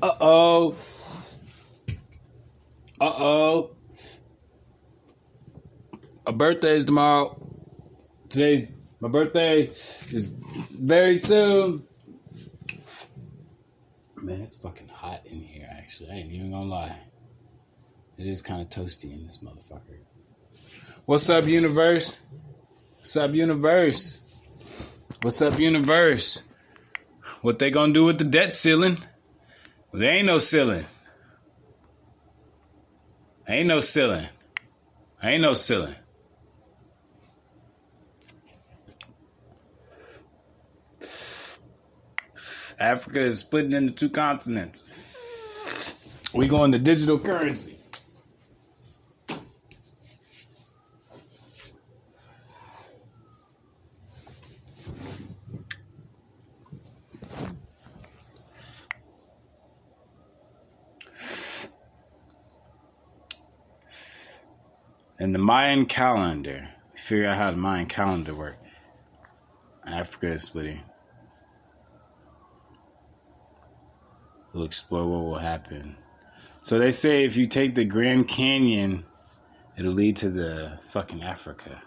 Uh-oh. Uh-oh. My birthday is tomorrow. My birthday is very soon. Man, it's fucking hot in here, actually. I ain't even gonna lie. It is kind of toasty in this motherfucker. What's up, universe? What's up, universe? What's up, universe? What they gonna do with the debt ceiling? Well, there ain't no ceiling. Ain't no ceiling. Ain't no ceiling. Africa is splitting into 2 continents. We going to digital currency. And the Mayan calendar, figure out how the Mayan calendar works. Africa is splitting. We'll explore what will happen. So they say if you take the Grand Canyon, it'll lead to the fucking Africa.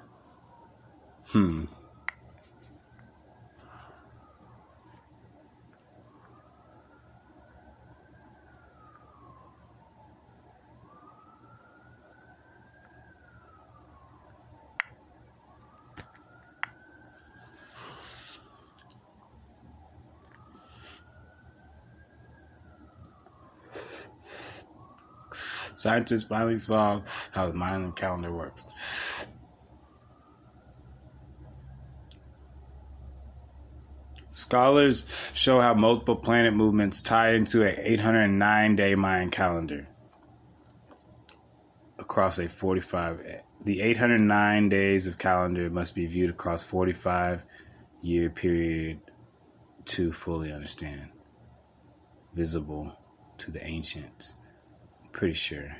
Scientists finally saw how the Mayan calendar works. Scholars show how multiple planet movements tie into an 809-day Mayan calendar across a 45. The 809 days of calendar must be viewed across 45-year period to fully understand. Visible to the ancients. Pretty sure.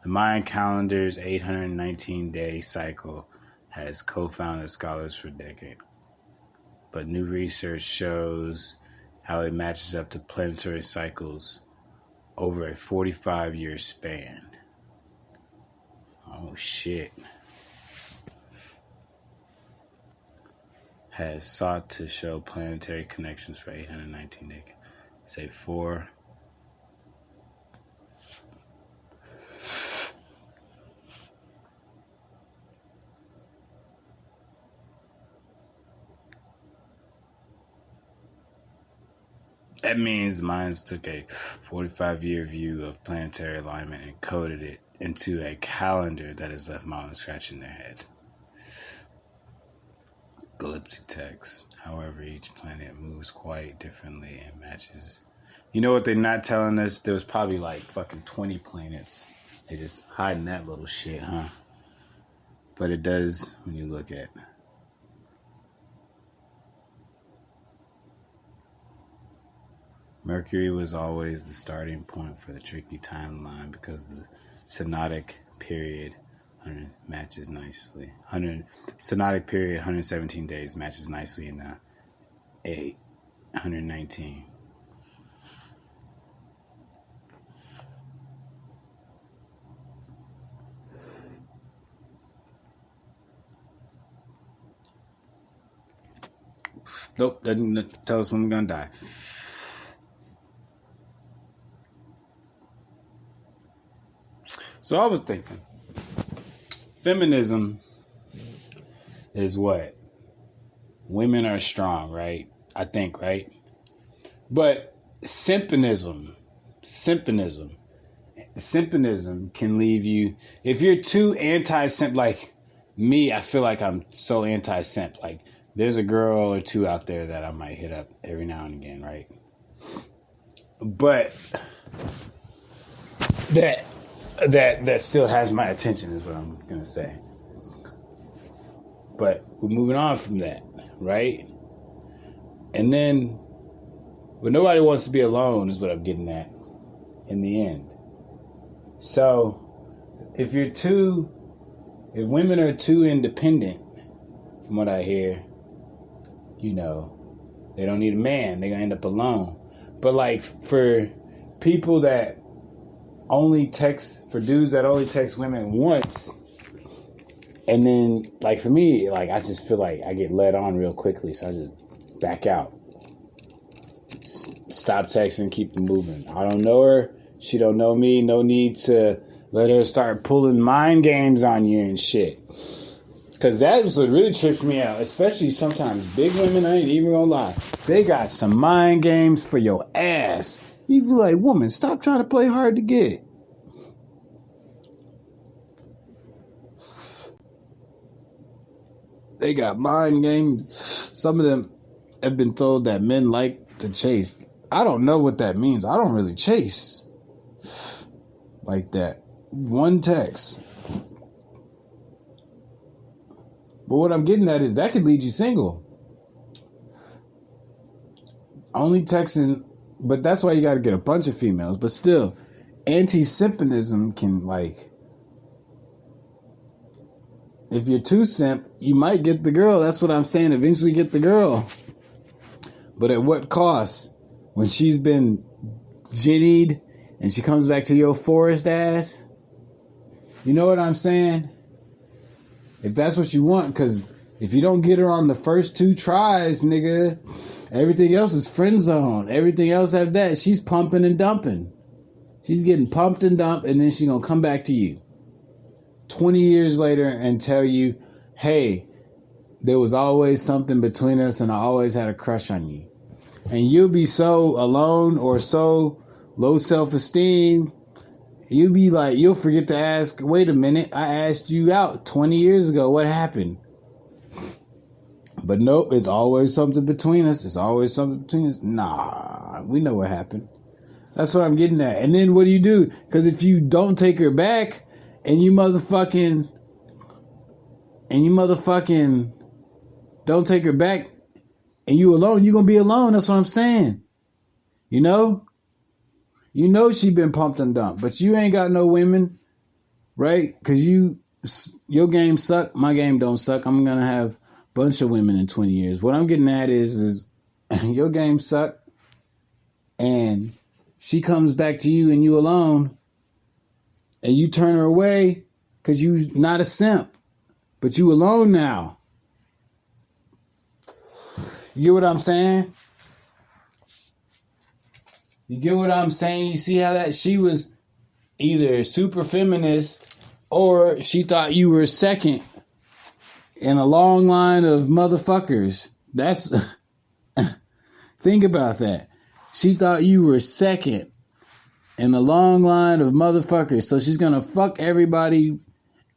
The Mayan calendar's 819-day cycle has confounded scholars for decades. But new research shows how it matches up to planetary cycles over a 45-year span. Oh, shit. Has sought to show planetary connections for 819 days. Say 4. That means the Mayans took a 45-year view of planetary alignment and coded it into a calendar that has left Mayans scratching their head. Elliptic text. However, each planet moves quite differently and matches. You know what they're not telling us? There was probably like fucking 20 planets. They just hiding that little shit, huh? But it does when you look at. Mercury was always the starting point for the tricky timeline because the synodic period matches nicely. Synodic period, 117 days, matches nicely in 119. Nope, doesn't tell us when we're gonna die. So I was thinking, feminism is what? Women are strong, right? I think, right? But simpinism can leave you, if you're too anti-simp, like me, I feel like I'm so anti-simp. Like, there's a girl or two out there that I might hit up every now and again, right? But that still has my attention is what I'm going to say. But we're moving on from that, right? And then, but nobody wants to be alone is what I'm getting at in the end. So, if women are too independent, from what I hear, They don't need a man. They're gonna end up alone. But like for people that only text, for dudes that only text women once, and then like for me, like I just feel like I get led on real quickly, so I just back out. Stop texting, keep it moving. I don't know her. She don't know me. No need to let her start pulling mind games on you and shit. Because that's what really trips me out. Especially sometimes big women, I ain't even gonna lie. They got some mind games for your ass. You be like, woman, stop trying to play hard to get. They got mind games. Some of them have been told that men like to chase. I don't know what that means. I don't really chase like that. One text. But what I'm getting at is that could leave you single. Only texting, but that's why you got to get a bunch of females. But still, anti-simpinism can, like, if you're too simp, you might get the girl. That's what I'm saying. Eventually get the girl. But at what cost? When she's been jennied and she comes back to your forest ass? You know what I'm saying? If that's what you want, because if you don't get her on the first 2 tries, nigga, everything else is friend zone. Everything else have that. She's pumping and dumping. She's getting pumped and dumped, and then she's going to come back to you 20 years later and tell you, hey, there was always something between us and I always had a crush on you. And you'll be so alone or so low self-esteem, you'll be like, you'll forget to ask, wait a minute, I asked you out 20 years ago. What happened? But nope, it's always something between us. It's always something between us. Nah, we know what happened. That's what I'm getting at. And then what do? Because if you don't take her back and you motherfucking don't take her back and you alone, you're going to be alone. That's what I'm saying. You know? You know she been pumped and dumped, but you ain't got no women, right? Because your game suck, my game don't suck. I'm going to have a bunch of women in 20 years. What I'm getting at is your game suck, and she comes back to you and you alone, and you turn her away because you not a simp, but you alone now. You get what I'm saying? You get what I'm saying? You see how that she was either super feminist or she thought you were second in a long line of motherfuckers. That's think about that. She thought you were second in a long line of motherfuckers. So she's going to fuck everybody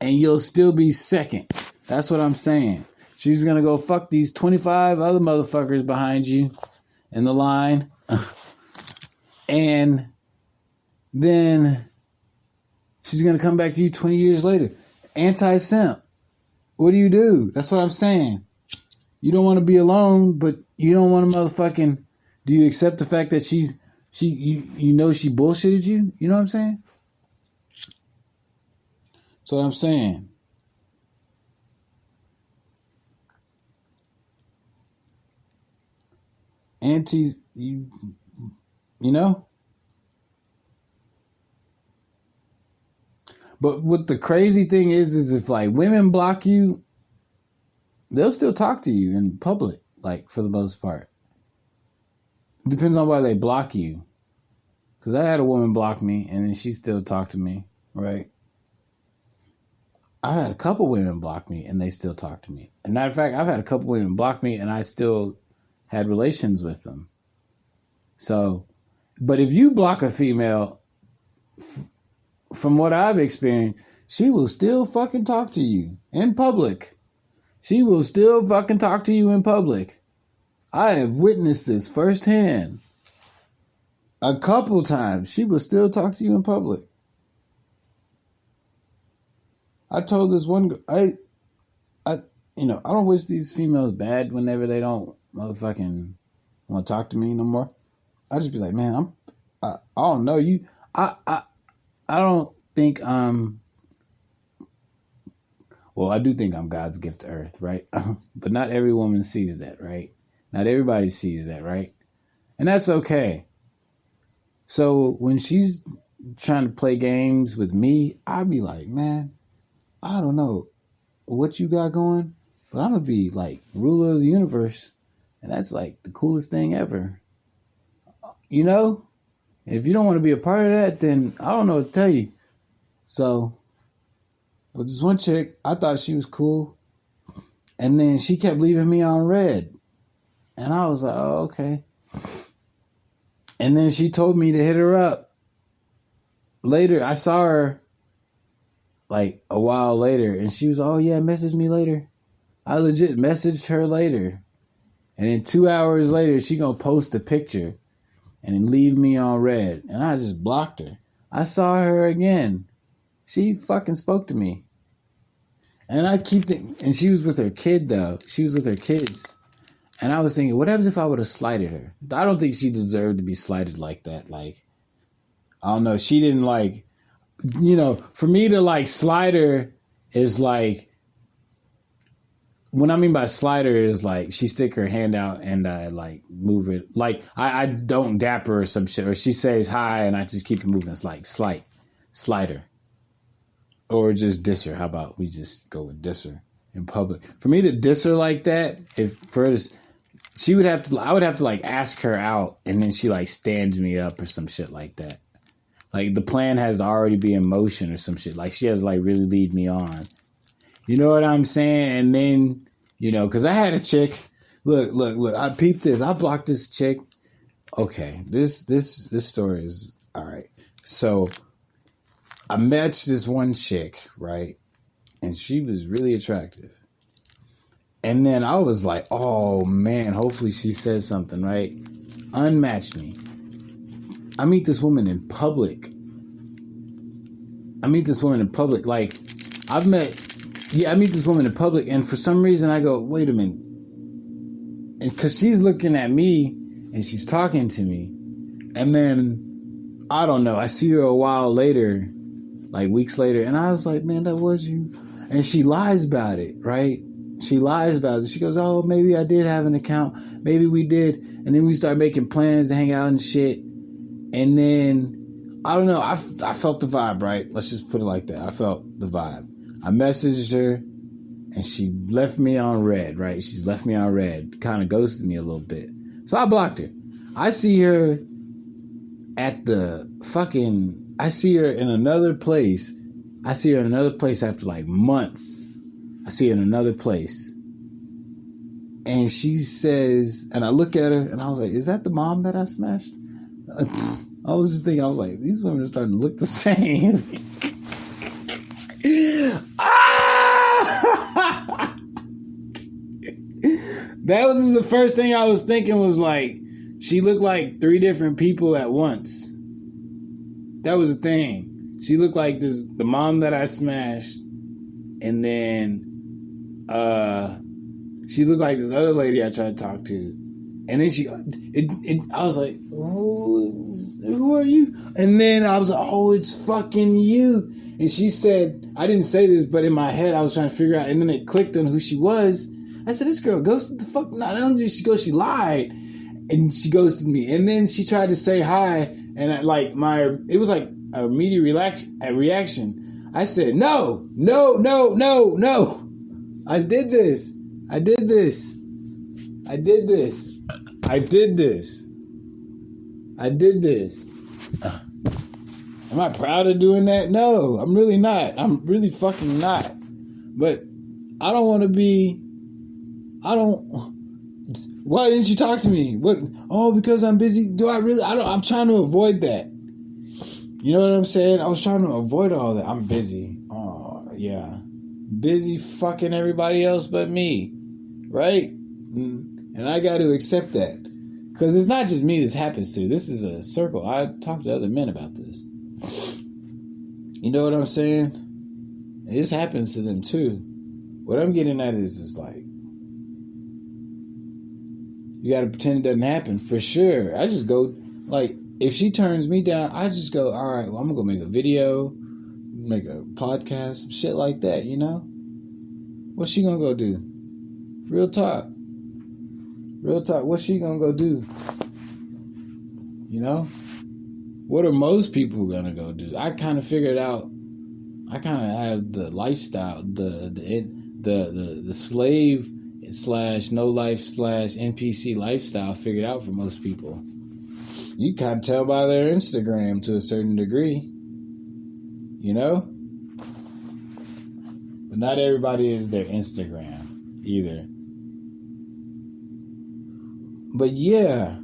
and you'll still be second. That's what I'm saying. She's going to go fuck these 25 other motherfuckers behind you in the line. And then she's going to come back to you 20 years later. Anti-simp. What do? That's what I'm saying. You don't want to be alone, but you don't want to motherfucking... Do you accept the fact that you know she bullshitted you? You know what I'm saying? That's what I'm saying. You know? But what the crazy thing is if like women block you, they'll still talk to you in public, like for the most part. It depends on why they block you. Because I had a woman block me and then she still talked to me, right? I had a couple women block me and they still talk to me. As a matter of fact, I've had a couple women block me and I still had relations with them. So, but if you block a female, from what I've experienced, she will still fucking talk to you in public. She will still fucking talk to you in public. I have witnessed this firsthand. A couple times, she will still talk to you in public. I told this one girl, I don't wish these females bad whenever they don't motherfucking want to talk to me no more. I just be like, man, I don't know you. I don't think well, I do think I'm God's gift to earth, right? But not every woman sees that, right? Not everybody sees that, right? And that's okay. So when she's trying to play games with me, I'll be like, man, I don't know what you got going, but I'm going to be like ruler of the universe. And that's like the coolest thing ever. You know? If you don't want to be a part of that, then I don't know what to tell you. So, but this one chick, I thought she was cool. And then she kept leaving me on red. And I was like, oh, okay. And then she told me to hit her up. Later, I saw her like a while later. And she was, oh, yeah, message me later. I legit messaged her later. And then 2 hours later, she gonna post a picture and then leave me on red. And I just blocked her. I saw her again. She fucking spoke to me. And I keep thinking, and she was with her kid, though. She was with her kids. And I was thinking, what happens if I would have slighted her? I don't think she deserved to be slighted like that. Like, I don't know. She didn't like, you know, for me to like slide her is like, what I mean by slider is like she stick her hand out and I like move it. Like I don't dap her or some shit. Or she says hi and I just keep it moving. It's like slider. Or just diss her. How about we just go with diss her in public? For me to diss her like that, I would have to like ask her out and then she like stands me up or some shit like that. Like the plan has to already be in motion or some shit. Like she has to like really lead me on. You know what I'm saying? And then, you know, because I had a chick. Look. I peeped this. I blocked this chick. Okay, this story is all right. So I met this one chick, right? And she was really attractive. And then I was like, oh, man, hopefully she says something, right? Unmatched me. I meet this woman in public. Like, I meet this woman in public, and for some reason I go, wait a minute. Because she's looking at me, and she's talking to me. And then, I don't know, I see her a while later, like weeks later, and I was like, man, that was you. And she lies about it, right? She lies about it. She goes, oh, maybe I did have an account. Maybe we did. And then we start making plans to hang out and shit. And then, I don't know, I felt the vibe, right? Let's just put it like that. I felt the vibe. I messaged her, and she left me on red, right? She's left me on red. Kind of ghosted me a little bit. So I blocked her. I see her in another place. I see her in another place after like months. I see her in another place. And she says, and I look at her, and I was like, is that the mom that I smashed? I was just thinking, I was like, these women are starting to look the same. That was the first thing I was thinking was like, she looked like 3 different people at once. That was the thing. She looked like the mom that I smashed, and then she looked like this other lady I tried to talk to, and then I was like, oh, who are you? And then I was like, oh, it's fucking you. And she said, I didn't say this, but in my head I was trying to figure out, and then it clicked on who she was. I said, this girl ghosted the fuck. Not only did she go, she lied, and she ghosted me. And then she tried to say hi, and it was like a immediate reaction. I said, no. I did this. Am I proud of doing that? No, I'm really not. I'm really fucking not. But I don't want to be... Why didn't you talk to me? What? Oh, because I'm busy. I'm trying to avoid that. You know what I'm saying? I was trying to avoid all that. I'm busy. Oh, yeah. Busy fucking everybody else but me. Right? And I got to accept that. Because it's not just me this happens to. This is a circle. I talked to other men about this. You know what I'm saying? This happens to them too. What I'm getting at is like, you got to pretend it doesn't happen. For sure. I just go, like, if she turns me down, I just go, all right, well, I'm going to go make a video, make a podcast, some shit like that, you know? What's she going to go do? Real talk. Real talk. What's she gonna go do? You know? What are most people gonna go do? I kind of figured out. I kind of have the lifestyle, the slave / no life / NPC lifestyle figured out for most people. You kind of tell by their Instagram to a certain degree, you know? But not everybody is their Instagram either. But yeah,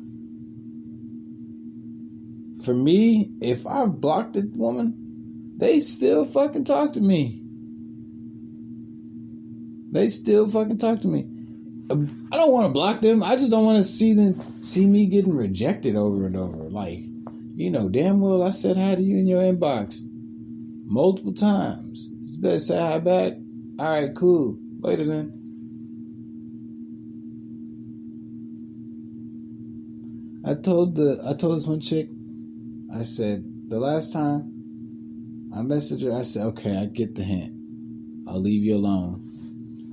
for me, if I've blocked a woman, they still fucking talk to me. They still fucking talk to me. I don't want to block them. I just don't want to see me getting rejected over and over. Like, you know damn well I said hi to you in your inbox multiple times. You better say hi back. All right, cool. Later then. I told this one chick, I said, the last time I messaged her, I said, okay, I get the hint. I'll leave you alone.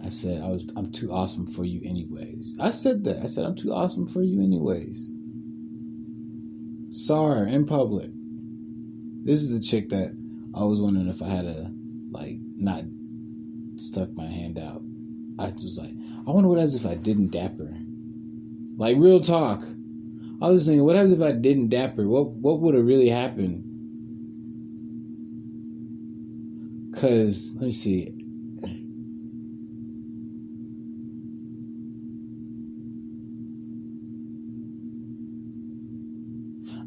I said, I'm too awesome for you anyways. I said that. I said, I'm too awesome for you anyways. Saw her in public. This is the chick that I was wondering if I had to, like, not stuck my hand out. I was like, I wonder what happens if I didn't dap her. Like, real talk. I was thinking, what happens if I didn't dap her? What would have really happened? Because, let me see.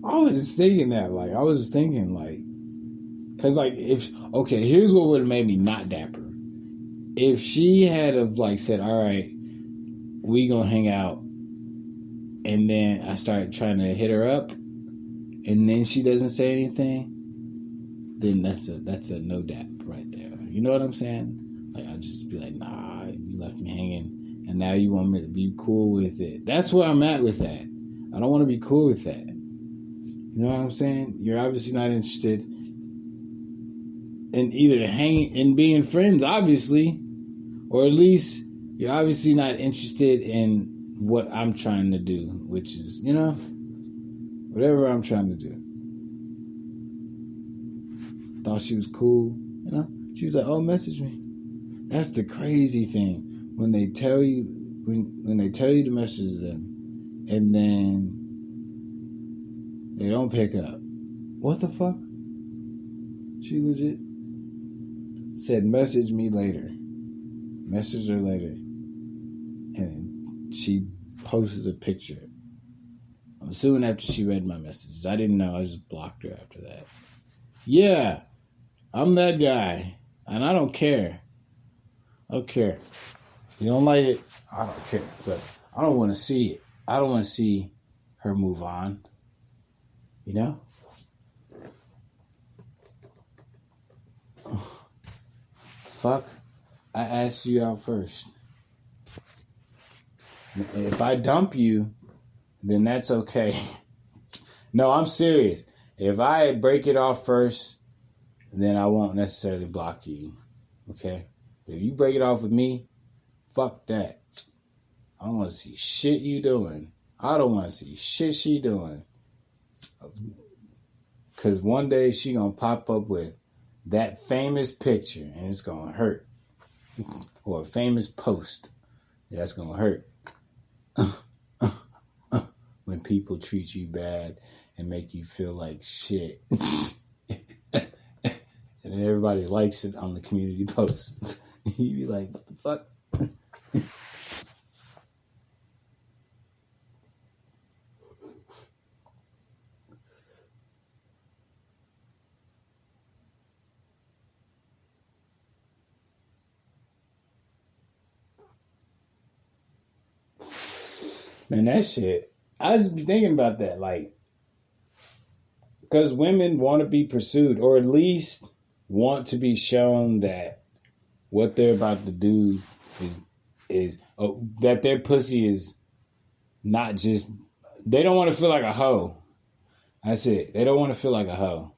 I was just thinking that, because, like, here's what would have made me not dap her. If she had have, like, said, all right, we gonna hang out, and then I start trying to hit her up, and then she doesn't say anything, then that's a no dap right there. You know what I'm saying? Like, I'll just be like, nah, you left me hanging, and now you want me to be cool with it. That's where I'm at with that. I don't want to be cool with that. You know what I'm saying? You're obviously not interested in either hanging and being friends, obviously, or at least you're obviously not interested in what I'm trying to do, which is, you know, whatever I'm trying to do. Thought she was cool, you know? She was like, oh, message me. That's the crazy thing. When they tell you, when they tell you to message them, and then they don't pick up. What the fuck? She legit said, message me later. Message her later. And she posts a picture. I'm assuming after she read my messages. I didn't know. I just blocked her after that. Yeah, I'm that guy. And I don't care. I don't care. You don't like it? I don't care. But I don't want to see it. I don't want to see her move on. You know? Fuck. I asked you out first. If I dump you, then that's okay. No, I'm serious. If I break it off first, then I won't necessarily block you. Okay? But if you break it off with me, fuck that. I don't want to see shit you doing. I don't want to see shit she doing. Because one day she gonna pop up with that famous picture and it's gonna hurt. Or a famous post. That's gonna hurt. When people treat you bad and make you feel like shit. And then everybody likes it on the community post. You be like, what the fuck? Man, that shit, I just be thinking about that, like, because women want to be pursued, or at least want to be shown that what they're about to do is that their pussy is not just, they don't want to feel like a hoe. That's it. They don't want to feel like a hoe.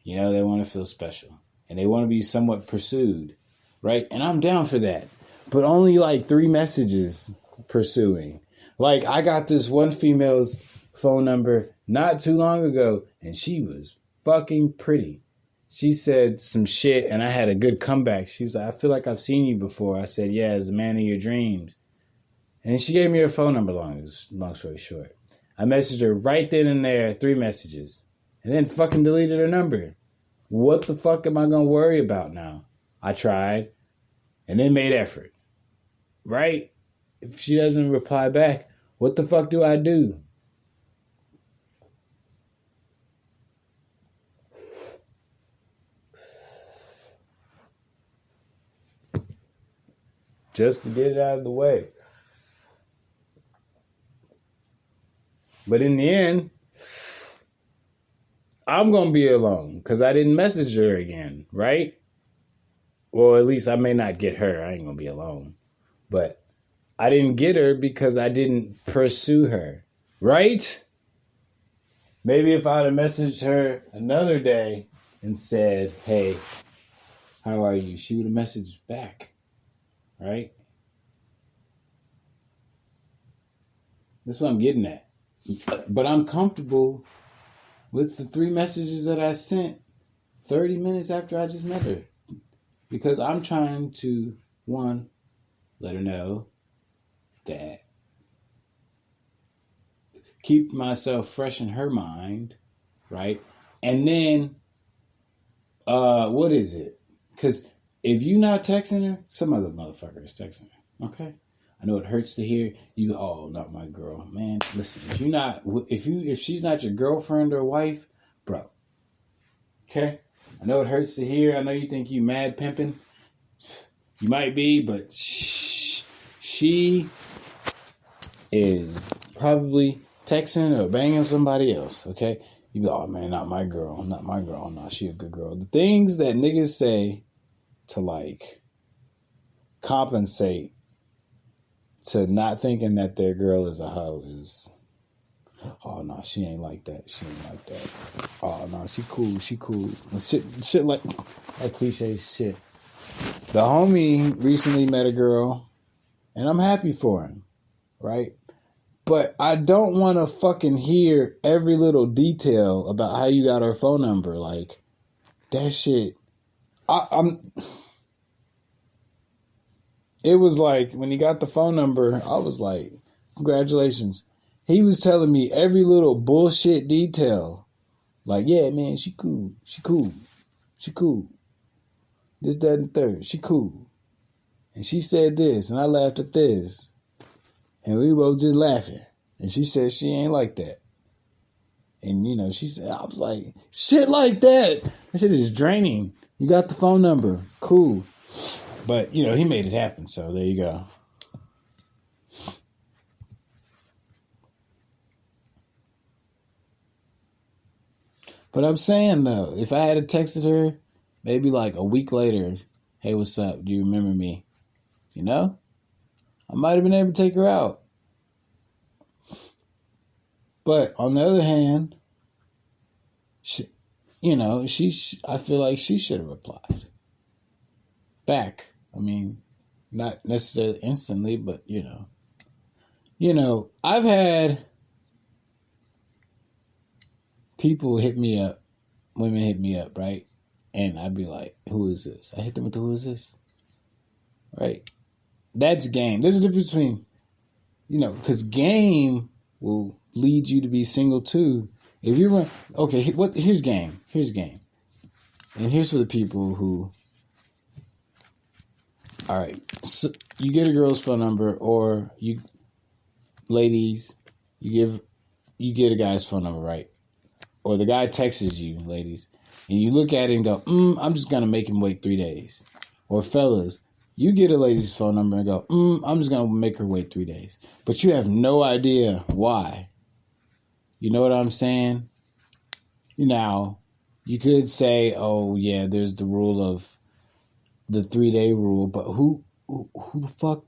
You know, they want to feel special. And they want to be somewhat pursued, right? And I'm down for that. But only like 3 messages pursuing. Like, I got this one female's phone number not too long ago, and she was fucking pretty. She said some shit, and I had a good comeback. She was like, I feel like I've seen you before. I said, yeah, as the man of your dreams. And she gave me her phone number, long story short. I messaged her right then and there, 3 messages, and then fucking deleted her number. What the fuck am I going to worry about now? I tried, and then made effort. Right? If she doesn't reply back, what the fuck do I do? Just to get it out of the way. But in the end, I'm going to be alone because I didn't message her again, right? Well, at least I may not get her. I ain't going to be alone. But I didn't get her because I didn't pursue her, right? Maybe if I'd have messaged her another day and said, hey, how are you? She would have messaged back, right? That's what I'm getting at. But I'm comfortable with the 3 messages that I sent 30 minutes after I just met her. Because I'm trying to, 1, let her know that keep myself fresh in her mind, right? And then, what is it? Because if you're not texting her, some other motherfucker is texting her, okay? I know it hurts to hear you. Oh, not my girl, man. Listen, if she's not your girlfriend or wife, bro. Okay, I know it hurts to hear. I know you think you mad pimping. You might be, but she is probably texting or banging somebody else. Okay, you be, oh man, not my girl, not my girl. No, she a good girl. The things that niggas say to like compensate to not thinking that their girl is a hoe is, oh no, she ain't like that. She ain't like that. Oh no, she cool. She cool. Shit like that cliche shit. The homie recently met a girl, and I'm happy for him, right? But I don't want to fucking hear every little detail about how you got her phone number. Like that shit. It was like, when he got the phone number, I was like, congratulations. He was telling me every little bullshit detail. Like, yeah, man, she cool. She cool. She cool. This, that, and third. She cool. And she said this, and I laughed at this. And we both just laughing. And she said she ain't like that. And, you know, she said, I was like, shit like that. That shit is draining. You got the phone number. Cool. But, you know, he made it happen, so there you go. But I'm saying, though, if I had texted her maybe like a week later, hey, what's up? Do you remember me? You know? I might have been able to take her out. But on the other hand, I feel like she should have replied back. I mean, not necessarily instantly, but, you know, I've had people hit me up, women hit me up, right? And I'd be like, who is this? I hit them with the who is this? Right? That's game. There's a difference between, because game will lead you to be single too. If you're, okay, here's game. Here's game. And here's for the people who, all right, so you get a girl's phone number, or ladies, you get a guy's phone number, right? Or the guy texts you, ladies, and you look at it and go, I'm just going to make him wait 3 days. Or fellas, you get a lady's phone number and go, I'm just going to make her wait 3 days. But you have no idea why. You know what I'm saying? Now, you could say, oh, yeah, there's the rule of the 3-day rule, but who the fuck?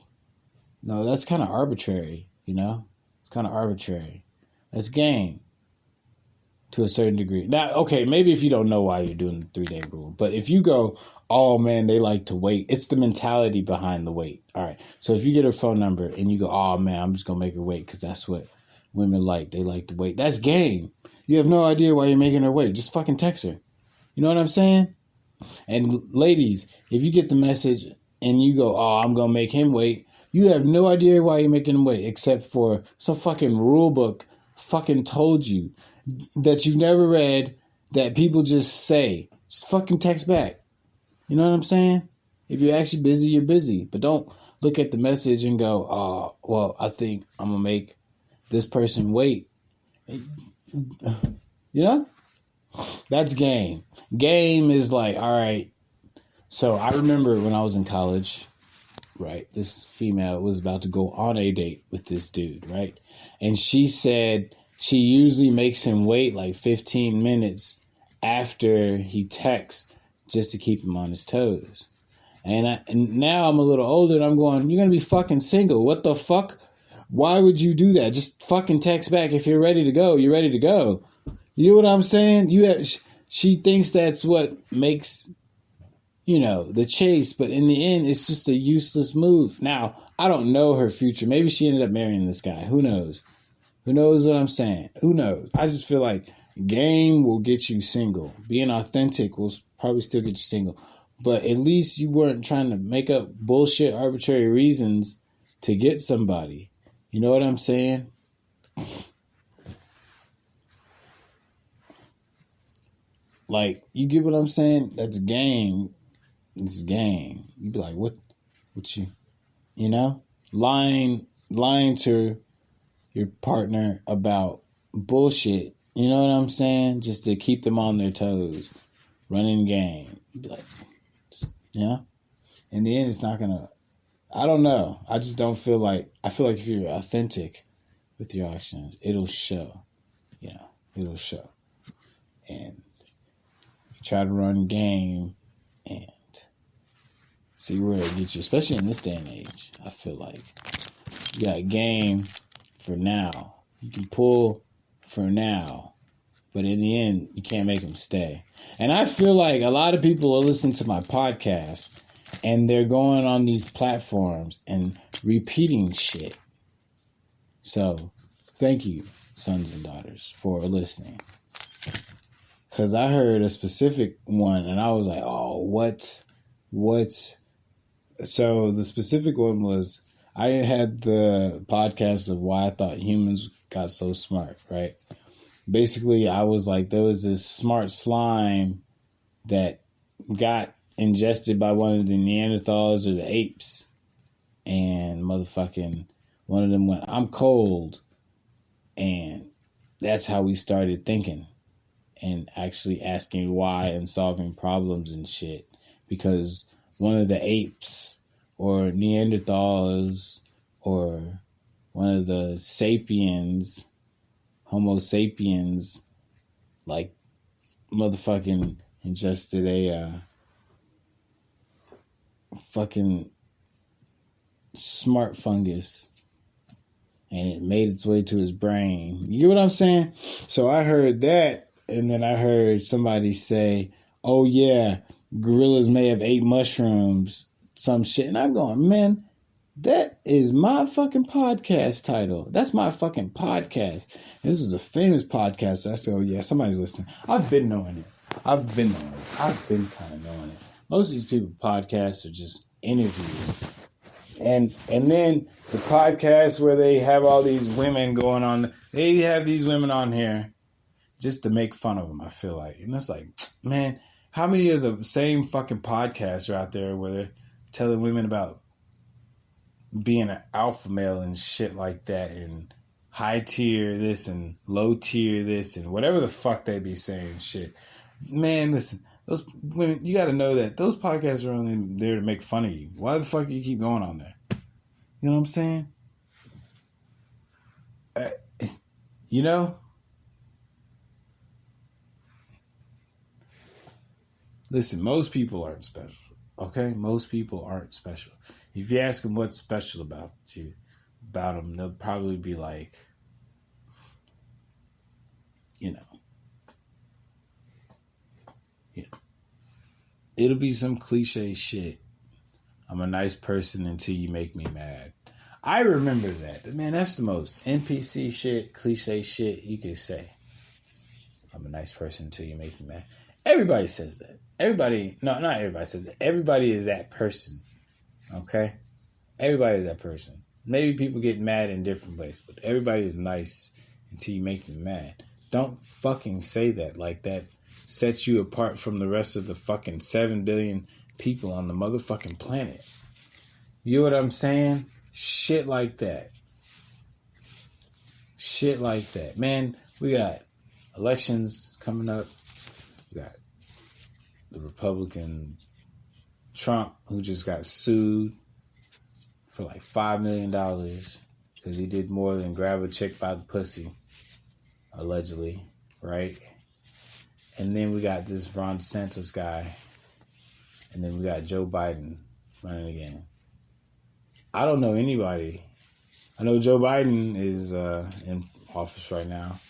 No, that's kind of arbitrary, It's kind of arbitrary. That's game. to a certain degree. Now, okay, maybe if you don't know why you're doing the 3-day rule, but if you go, oh man, they like to wait, it's the mentality behind the wait. All right. So if you get her phone number and you go, oh man, I'm just going to make her wait because that's what women like. They like to wait. That's game. You have no idea why you're making her wait. Just fucking text her. You know what I'm saying? And ladies, if you get the message and you go, oh, I'm going to make him wait, you have no idea why you're making him wait except for some fucking rule book fucking told you that you've never read that people just say. Just fucking text back. You know what I'm saying? If you're actually busy, you're busy. But don't look at the message and go, oh, well, I think I'm going to make this person wait. You know? That's game. Game is like, all right. So I remember when I was in college, right? This female was about to go on a date with this dude, right? And she said she usually makes him wait like 15 minutes after he texts just to keep him on his toes. And now I'm a little older and I'm going, you're going to be fucking single. What the fuck? Why would you do that? Just fucking text back. If you're ready to go, you're ready to go. You know what I'm saying? She thinks that's what makes, the chase. But in the end, it's just a useless move. Now, I don't know her future. Maybe she ended up marrying this guy. Who knows? Who knows what I'm saying? Who knows? I just feel like game will get you single. Being authentic will probably still get you single. But at least you weren't trying to make up bullshit, arbitrary reasons to get somebody. You know what I'm saying? Like, you get what I'm saying? That's game. It's game. You be like, what you, lying to your partner about bullshit. You know what I'm saying? Just to keep them on their toes. Running game. You be like, in the end, it's not going to, I don't know. I just don't feel like, I feel like if you're authentic with your actions, it'll show. It'll show. And you try to run game and see where it gets you, especially in this day and age. I feel like you got game for now. You can pull for now, but in the end, you can't make them stay. And I feel like a lot of people are listening to my podcast and they're going on these platforms and repeating shit. So, thank you, sons and daughters, for listening. Because I heard a specific one and I was like, oh, what? So, the specific one was, I had the podcast of why I thought humans got so smart, right? Basically, I was like, there was this smart slime that got ingested by one of the Neanderthals or the apes. And motherfucking one of them went, I'm cold. And that's how we started thinking and actually asking why and solving problems and shit. Because one of the apes or Neanderthals or one of the sapiens, Homo sapiens, like motherfucking ingested a fucking smart fungus and it made its way to his brain. You get what I'm saying? So I heard that, and then I heard somebody say, oh yeah, gorillas may have ate mushrooms, some shit. And I'm going, man, that is my fucking podcast title. That's my fucking podcast. This is a famous podcast. So I said, oh yeah, somebody's listening. I've been knowing it. I've been kind of knowing it. Most of these people podcasts are just interviews. And then the podcast where they have all these women going on, they have these women on here just to make fun of them, I feel like. And it's like, man, how many of the same fucking podcasts are out there where they're telling women about being an alpha male and shit like that, and high tier this and low tier this and whatever the fuck they be saying shit. Man, listen, those women, you got to know that those podcasts are only there to make fun of you. Why the fuck do you keep going on there? You know what I'm saying? Listen, most people aren't special. Okay? Most people aren't special. If you ask them what's special about them, they'll probably be like, It'll be some cliche shit. I'm a nice person until you make me mad. I remember that. Man, that's the most NPC shit, cliche shit you could say. I'm a nice person until you make me mad. Everybody says that. Everybody, no, not everybody says that. Everybody is that person. Okay? Everybody is that person. Maybe people get mad in different ways, but everybody is nice until you make them mad. Don't fucking say that. Like that sets you apart from the rest of the fucking 7 billion people on the motherfucking planet. You know what I'm saying? Shit like that. Shit like that. Man, we got elections coming up. We got the Republican Trump, who just got sued for like $5 million because he did more than grab a chick by the pussy, allegedly, right? And then we got this Ron DeSantis guy, and then we got Joe Biden running again. I don't know anybody. I know Joe Biden is in office right now,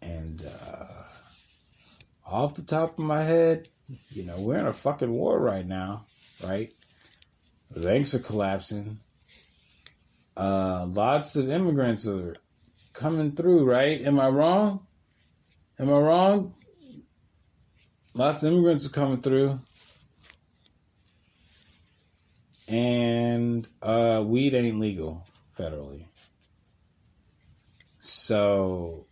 and off the top of my head, you know, we're in a fucking war right now, right? The banks are collapsing. Lots of immigrants are coming through, right? Am I wrong? Am I wrong? Lots of immigrants are coming through. And weed ain't legal federally. So,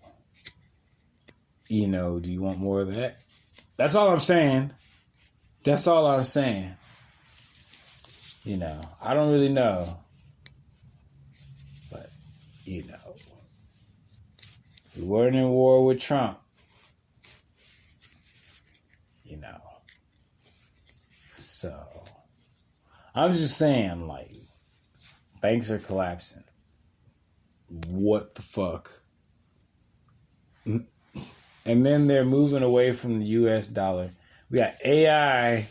you know, do you want more of that? That's all I'm saying. That's all I'm saying. You know, I don't really know. But, you know, we weren't in war with Trump. You know. So, I'm just saying, like, banks are collapsing. What the fuck? And then they're moving away from the US dollar. We got AI,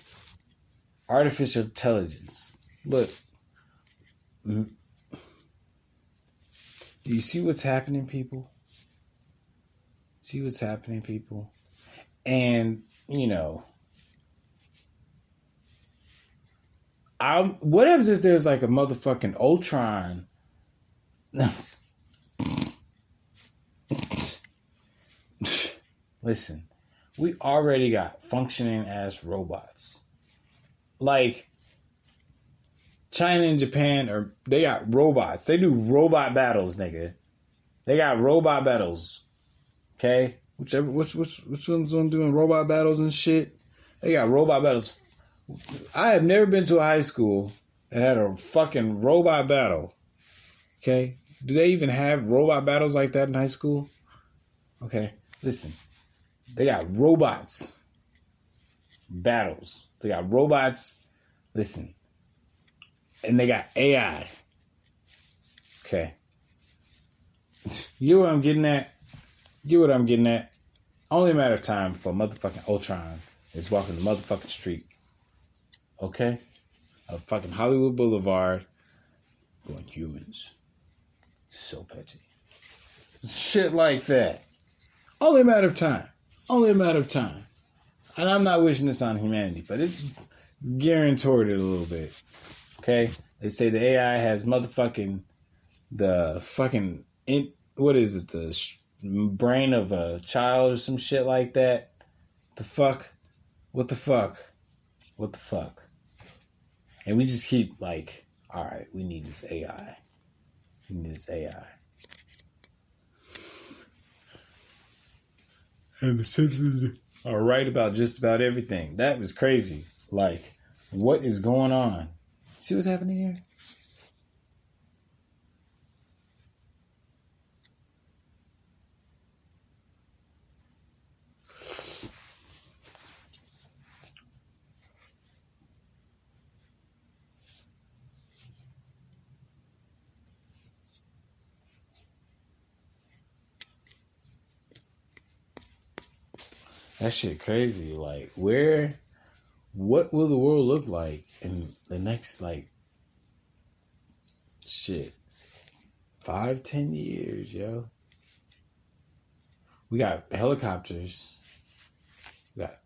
artificial intelligence. Look, do you see what's happening, people? See what's happening, people? And, you know, what happens if there's like a motherfucking Ultron? Listen, we already got functioning ass robots. Like, China and Japan they got robots. They do robot battles, nigga. They got robot battles. Okay? Which one's doing robot battles and shit? They got robot battles. I have never been to a high school that had a fucking robot battle. Okay? Do they even have robot battles like that in high school? Okay, listen. They got robots. Battles. They got robots. Listen. And they got AI. Okay. You know what I'm getting at? You know what I'm getting at? Only a matter of time for motherfucking Ultron is walking the motherfucking street. Okay? Of fucking Hollywood Boulevard. Going, humans. So petty. Shit like that. Only a matter of time. Only a matter of time. And I'm not wishing this on humanity, but it's gearing toward it a little bit. Okay? They say the AI has motherfucking what is it? The brain of a child or some shit like that. The fuck? What the fuck? What the fuck? And we just keep like, all right, we need this AI. We need this AI. And the Simpsons are right about just about everything. That was crazy. Like, what is going on? See what's happening here? That shit crazy. Like, what will the world look like in the next, like, shit, 5-10 years, yo? We got helicopters. We got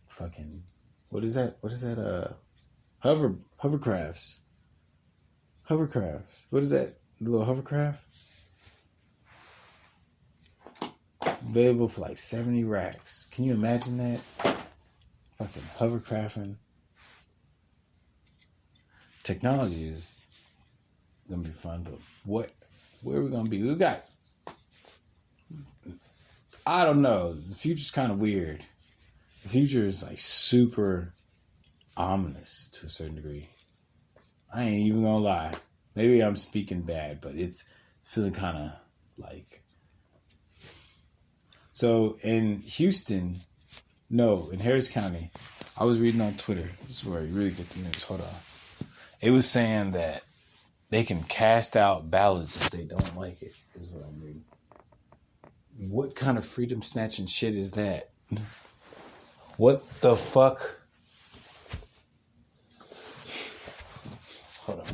fucking What is that? Hovercrafts. Hovercrafts. What is that? The little hovercraft? Available for like 70 racks. Can you imagine that? Fucking hovercrafting. Technology is gonna be fun, but where are we gonna be? I don't know. The future's kind of weird. The future is like super ominous to a certain degree. I ain't even gonna lie. Maybe I'm speaking bad, but it's feeling kind of like. So in in Harris County, I was reading on Twitter. This is where you really get the news. Hold on. It was saying that they can cast out ballots if they don't like it, is what I'm reading. What kind of freedom snatching shit is that? What the fuck? Hold on.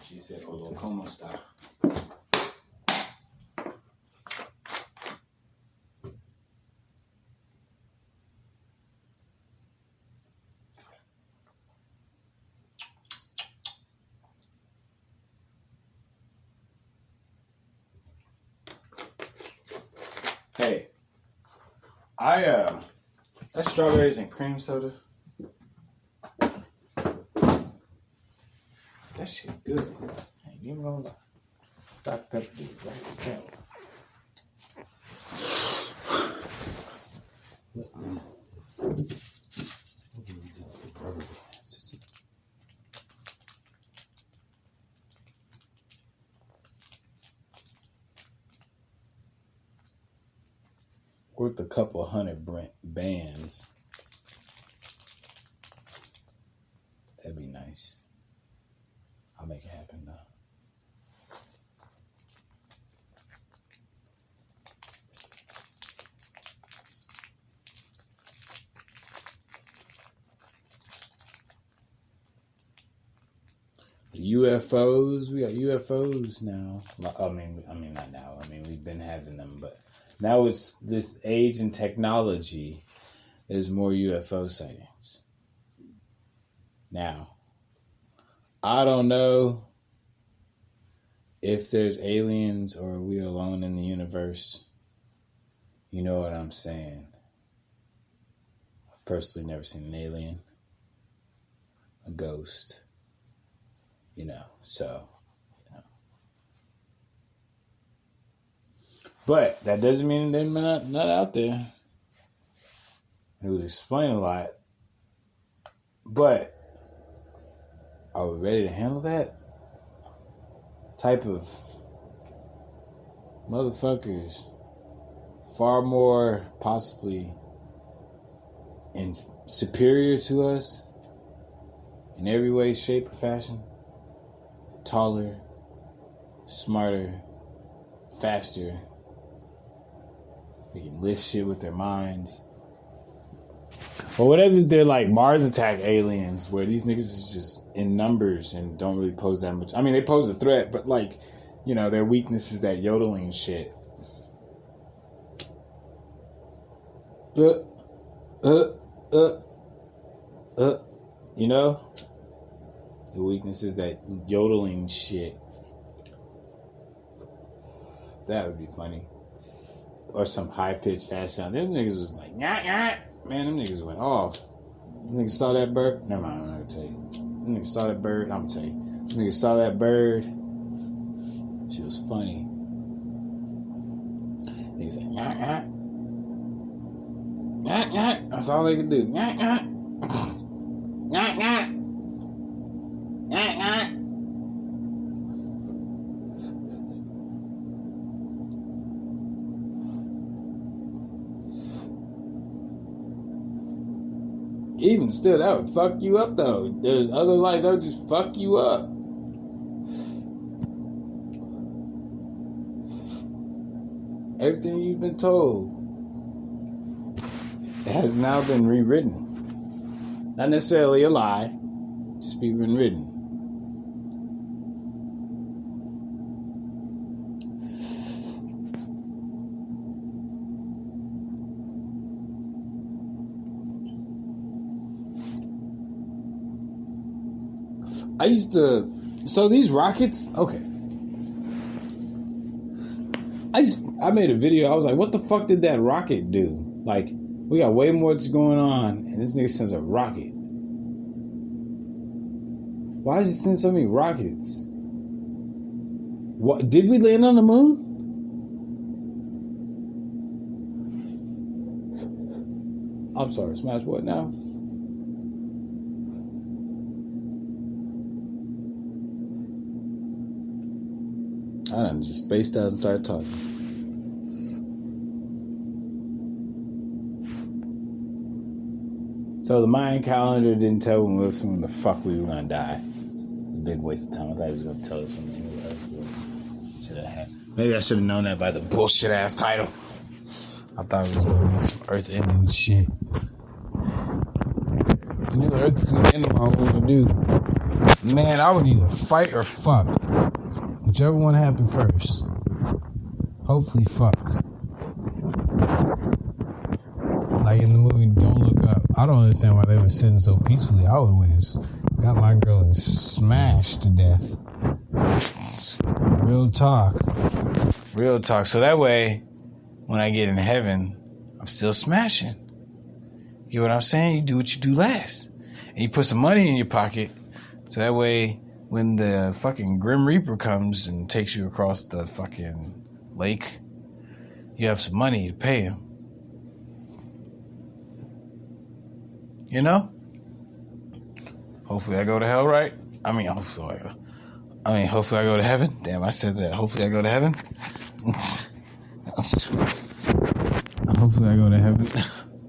She said, "Hola, ¿cómo está?" Hey, that's strawberries and cream soda. That shit good. I ain't even gonna lie. Dr. Pepper did it right there. Worth a couple hundred bands. That'd be nice. I'll make it happen though. UFOs, we got UFOs now. I mean, not now. I mean, we've been having them, but now it's this age in technology. There's more UFO sightings. Now, I don't know if there's aliens or are we alone in the universe. You know what I'm saying? I've personally never seen an alien, a ghost. But that doesn't mean they're not out there. It would explain a lot. But are we ready to handle that type of motherfuckers? Far more possibly superior to us in every way, shape, or fashion. Taller, smarter, faster. They can lift shit with their minds. Or whatever, they're like Mars attack aliens, where these niggas is just in numbers and don't really pose that much. I mean, they pose a threat, but their weakness is that yodeling shit. The weakness is that yodeling shit. That would be funny. Or some high-pitched ass sound. Them niggas was like, nyah, nyah. Man, them niggas went off. Them niggas saw that bird. Never mind, I'm not gonna tell you. Them niggas saw that bird. I'm gonna tell you. Them niggas saw that bird. She was funny. Niggas like, nyah, nyah. Nyah, nyah. That's all they could do. Nyah, nyah. Nyah, nyah. Nyah, nyah. Even still, that would fuck you up, though. There's other life that would just fuck you up. Everything you've been told has now been rewritten. Not necessarily a lie, just been written. I used to. So these rockets, okay. I made a video. I was like, what the fuck did that rocket do? Like, we got way more that's going on, and this nigga sends a rocket. Why does he send so many rockets? What, did we land on the moon? I'm sorry, smash what now? I done just spaced out and started talking. So the Mayan calendar didn't tell us when the fuck we were gonna die. A big waste of time. I thought he was gonna tell us when the Earth was. Should have had. Maybe I should have known that by the bullshit ass title. I thought it was gonna be some Earth ending shit. I knew the Earth was gonna end on what to do. Man, I would either fight or fuck. Whichever one happened first. Hopefully fuck. Like in the movie Don't Look Up. I don't understand why they were sitting so peacefully. I would win. Got my girl and smashed to death. Real talk. Real talk. So that way, when I get in heaven, I'm still smashing. You know what I'm saying? You do what you do last. And you put some money in your pocket. So that way, when the fucking Grim Reaper comes and takes you across the fucking lake, you have some money to pay him. You know? Hopefully I go to hell, right? Hopefully I go to heaven. Damn, I said that. Hopefully I go to heaven. Hopefully I go to heaven.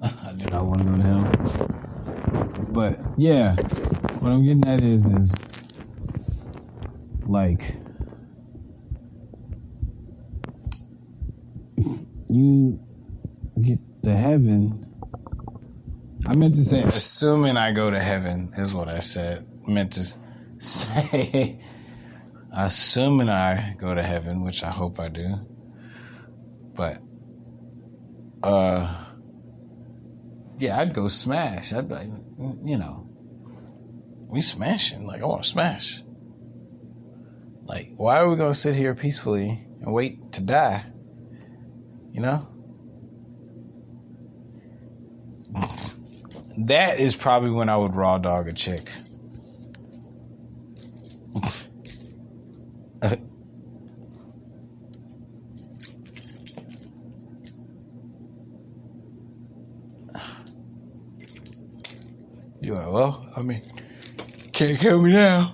I do not want to go to hell. But, yeah. What I'm getting at is like, you get to heaven. I meant to say, assuming I go to heaven, is what I said. I meant to say, assuming I go to heaven, which I hope I do. But, yeah, I'd go smash. I'd be like, you know, we smashing. Like, I want to smash. Like, why are we going to sit here peacefully and wait to die? You know? That is probably when I would raw dog a chick. You're like, well, I mean, can't kill me now.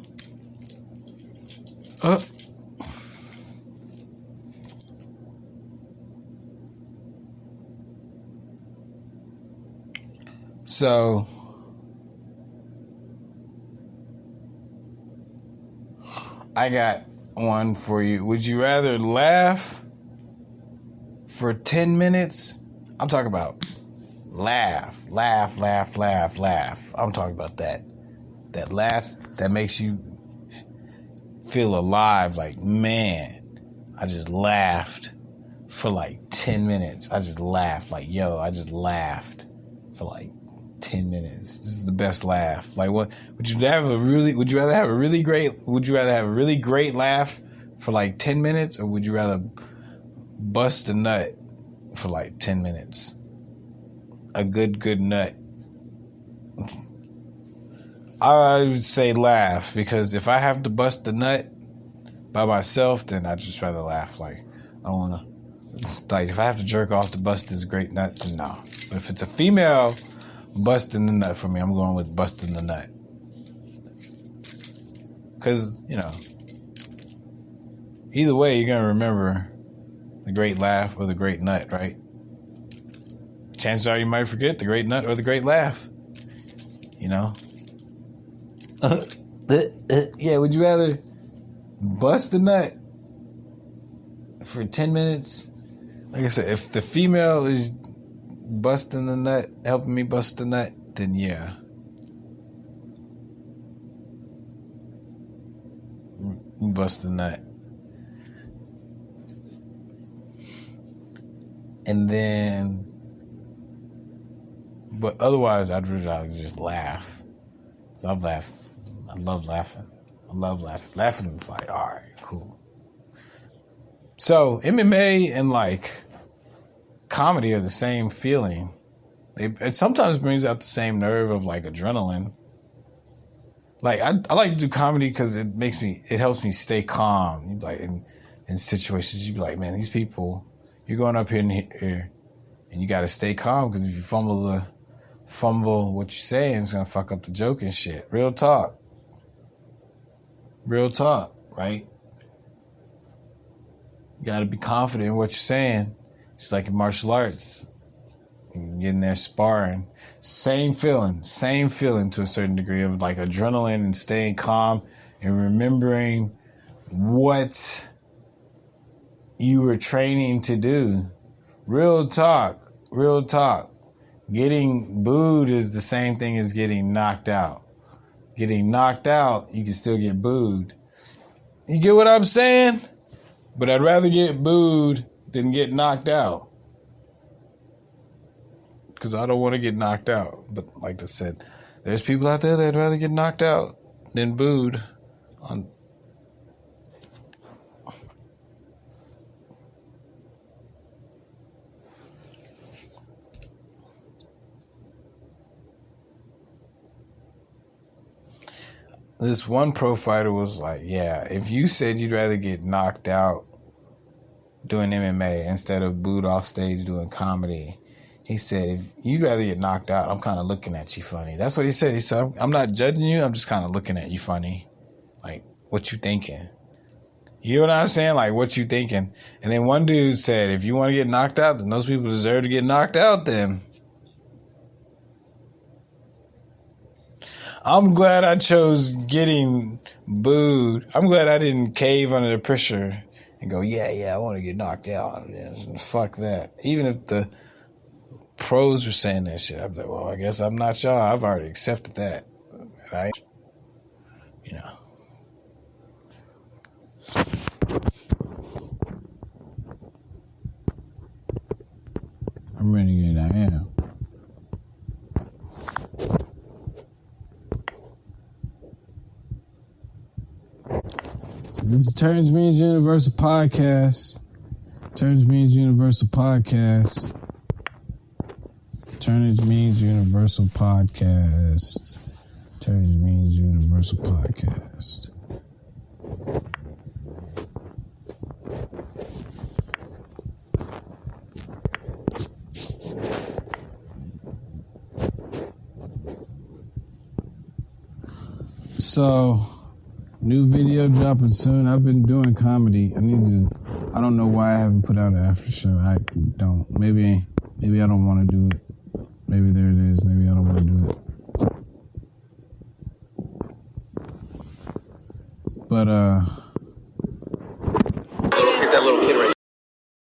So, I got one for you. Would you rather laugh for 10 minutes? I'm talking about laugh. I'm talking about that. That laugh that makes you feel alive. Like, man, I just laughed for like 10 minutes. I just laughed. Like, yo, I just laughed for like 10 minutes. This is the best laugh. Like, what would you rather have a really great laugh for like 10 minutes, or would you rather bust a nut for like 10 minutes? A good nut. I would say laugh, because if I have to bust a nut by myself, then I'd just rather laugh. Like, I don't wanna, it's like, if I have to jerk off to bust this great nut, then no. But if it's a female busting the nut for me, I'm going with busting the nut. Because, you know, either way, you're going to remember the great laugh or the great nut, right? Chances are you might forget the great nut or the great laugh. You know? Yeah, would you rather bust the nut for 10 minutes? Like I said, if the female is busting the nut, helping me bust the nut, then yeah. Bust the nut. And then, but otherwise, I'd rather just laugh. 'Cause I've laughed I love laughing. Laughing is like, all right, cool. So MMA and like comedy are the same feeling. It sometimes brings out the same nerve of like adrenaline. Like I like to do comedy because it helps me stay calm. Like in situations, you be like, man, these people, you're going up here and you got to stay calm because if you fumble what you're saying, it's gonna fuck up the joke and shit. Real talk, right? You got to be confident in what you're saying. Just like in martial arts, you get in there sparring, same feeling to a certain degree of like adrenaline and staying calm and remembering what you were training to do. Real talk. Getting booed is the same thing as getting knocked out. Getting knocked out, you can still get booed. You get what I'm saying? But I'd rather get booed than get knocked out. Because I don't want to get knocked out. But like I said, there's people out there that'd rather get knocked out than booed. This one pro fighter was like, yeah, if you said you'd rather get knocked out doing MMA instead of booed off stage doing comedy, he said, if you'd rather get knocked out, I'm kind of looking at you funny. That's what he said. He said, I'm not judging you. I'm just kind of looking at you funny. Like, what you thinking? You know what I'm saying? Like, what you thinking? And then one dude said, if you want to get knocked out, then those people deserve to get knocked out then. I'm glad I chose getting booed. I'm glad I didn't cave under the pressure and go, yeah, I want to get knocked out. Fuck that. Even if the pros were saying that shit, I'd be like, well, I guess I'm not y'all. I've already accepted that. Right? You know. I'm renegade, I am. This is Turns Means Universal Podcast. Turns Means Universal Podcast. Turns Means Universal Podcast. Turns Means Universal Podcast. So, new video dropping soon. I've been doing comedy. I don't know why I haven't put out an after show. Maybe I don't want to do it. Maybe there it is. Maybe I don't want to do it. But, Look at that little kid right